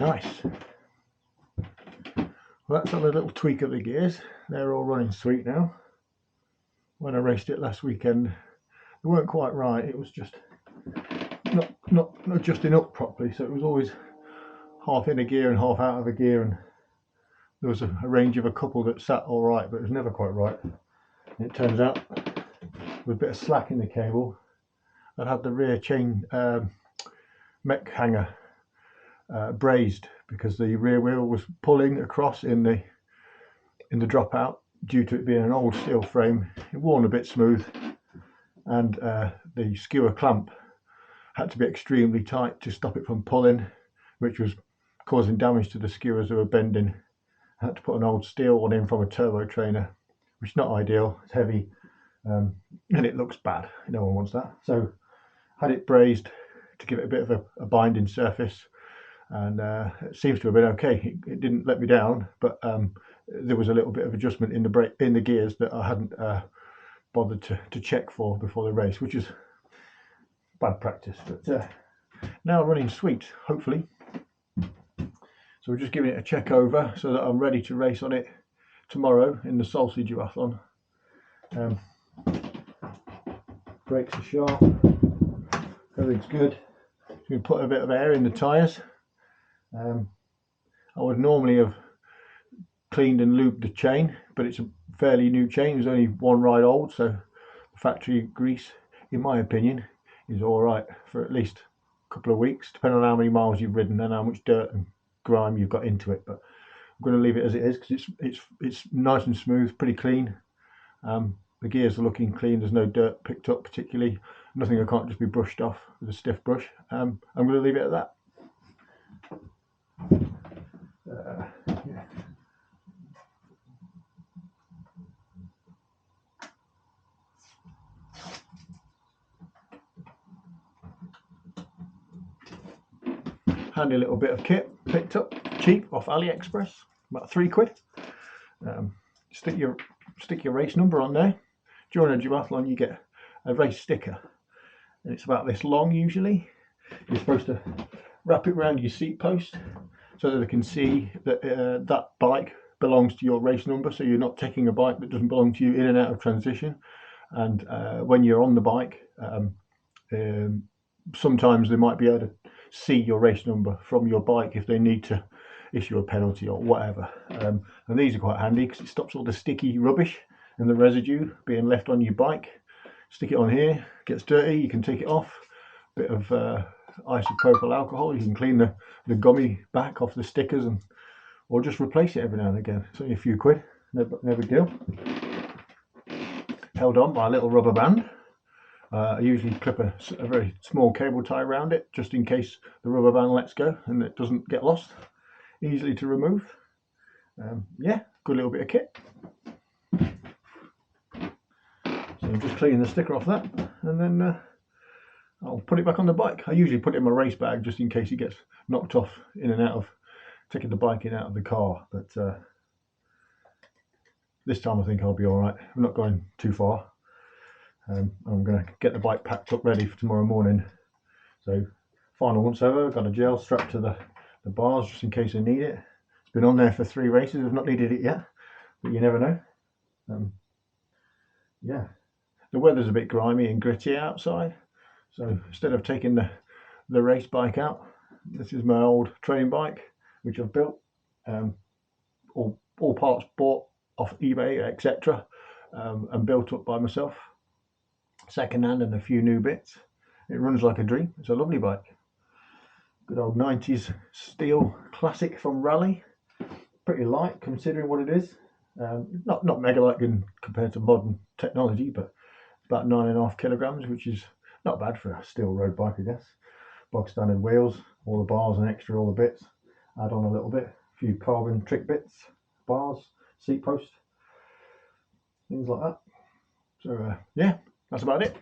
Nice. Well, that's on a little tweak of the gears. They're all running sweet now. When I raced it last weekend, they weren't quite right. It was just not adjusting up properly, so it was always half in a gear and half out of a gear, and there was a range of a couple that sat all right, but it was never quite right. And it turns out, with a bit of slack in the cable, I'd had the rear chain mech hanger brazed, because the rear wheel was pulling across in the dropout due to it being an old steel frame. It worn a bit smooth, and the skewer clamp had to be extremely tight to stop it from pulling, which was causing damage to the skewers that were bending. I had to put an old steel one in from a turbo trainer, which is not ideal. It's heavy, and it looks bad. No one wants that. So had it brazed to give it a bit of a binding surface, and it seems to have been okay. It didn't let me down, but there was a little bit of adjustment in the gears that I hadn't bothered to check for before the race, which is bad practice. But now running sweet, hopefully. So we're just giving it a check over so that I'm ready to race on it tomorrow in the Salcey duathlon. Brakes are sharp, everything's good. Just going to put a bit of air in the tyres. I would normally have cleaned and lubed the chain, but it's a fairly new chain. It's only one ride old, so the factory grease, in my opinion, is all right for at least a couple of weeks, depending on how many miles you've ridden and how much dirt and grime you've got into it. But I'm going to leave it as it is, because it's nice and smooth, pretty clean. The gears are looking clean. There's no dirt picked up particularly. Nothing that can't just be brushed off with a stiff brush. I'm going to leave it at that. Yeah. Handy little bit of kit picked up cheap off AliExpress, about £3. Stick your race number on there. During a duathlon you get a race sticker, and it's about this long usually. You're supposed to wrap it around your seat post so that they can see that that bike belongs to your race number, so you're not taking a bike that doesn't belong to you in and out of transition. And when you're on the bike, sometimes they might be able to see your race number from your bike if they need to issue a penalty or whatever. And these are quite handy because it stops all the sticky rubbish and the residue being left on your bike. Stick it on here, gets dirty, you can take it off. Bit of isopropyl alcohol, you can clean the gummy back off the stickers, or just replace it every now and again. It's only a few quid, no big deal. Held on by a little rubber band. I usually clip a very small cable tie around it, just in case the rubber band lets go and it doesn't get lost. Easily to remove. Yeah, good little bit of kit. So I'm just cleaning the sticker off that, and then I'll put it back on the bike. I usually put it in my race bag just in case it gets knocked off in and out of taking the bike in out of the car. But this time I think I'll be all right. I'm not going too far. I'm going to get the bike packed up ready for tomorrow morning. So final once over, I've got a gel strapped to the bars just in case I need it. It's been on there for 3 races. I've not needed it yet, but you never know. Yeah, the weather's a bit grimy and gritty outside, so instead of taking the race bike out, this is my old training bike which I've built, all parts bought off eBay, etc., and built up by myself, second hand, and a few new bits. It runs like a dream. It's a lovely bike. Good old 90s steel classic from Raleigh. Pretty light considering what it is. Not mega light compared to modern technology, but about 9.5 kilograms, which is not bad for a steel road bike, I guess. Bog standard wheels, all the bars and extra, all the bits. Add on a little bit, a few carbon trick bits, bars, seat post, things like that. So yeah, that's about it.